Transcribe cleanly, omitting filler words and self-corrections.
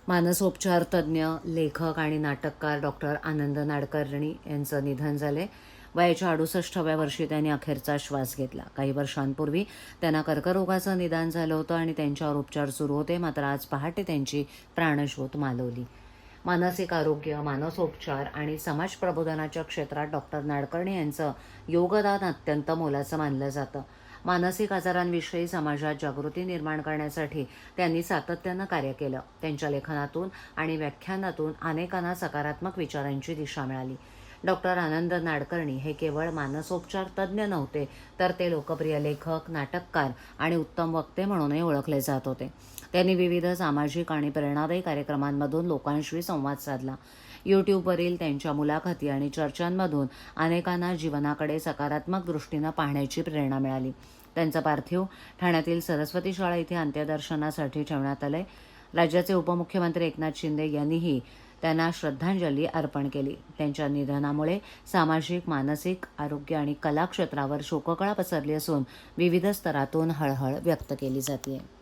मानसोपचार तज्ज्ञ, लेखक आणि नाटककार डॉक्टर आनंद नाडकर्णी यांचं निधन झाले. वयाच्या 68व्या वर्षी त्यांनी अखेरचा श्वास घेतला. काही वर्षांपूर्वी त्यांना कर्करोगाचं निदान झालं होतं आणि त्यांच्यावर उपचार सुरू होते. मात्र आज पहाटे त्यांची प्राणज्योत मालवली. मानसिक आरोग्य, मानसोपचार आणि समाज प्रबोधनाच्या क्षेत्रात डॉक्टर नाडकर्णी यांचं योगदान अत्यंत मोलाचं मानलं जातं. मानसिक आजारांविषयी समाजात जागृती निर्माण करण्यासाठी त्यांनी सातत्यानं कार्य केलं. त्यांच्या लेखनातून आणि व्याख्यानातून अनेकांना सकारात्मक विचारांची दिशा मिळाली. डॉक्टर आनंद नाडकर्णी हे केवळ मानसोपचार तज्ज्ञ नव्हते, तर ते लोकप्रिय लेखक, नाटककार आणि उत्तम वक्ते म्हणूनही ओळखले जात होते. त्यांनी विविध सामाजिक आणि प्रेरणादायी कार्यक्रमांमधून लोकांशी संवाद साधला. यूट्यूबवरील त्यांच्या मुलाखती आणि चर्चांमधून अनेकांना जीवनाकडे सकारात्मक दृष्टीनं पाहण्याची प्रेरणा मिळाली. त्यांचं पार्थिव ठाण्यातील सरस्वती शाळा इथे अंत्यदर्शनासाठी ठेवण्यात आलंय. राज्याचे उपमुख्यमंत्री एकनाथ शिंदे यांनीही त्यांना श्रद्धांजली अर्पण केली. त्यांच्या निधनामुळे सामाजिक, मानसिक आरोग्य आणि कला क्षेत्रावर शोककळा पसरली असून विविध स्तरातून हळहळ व्यक्त केली जाते.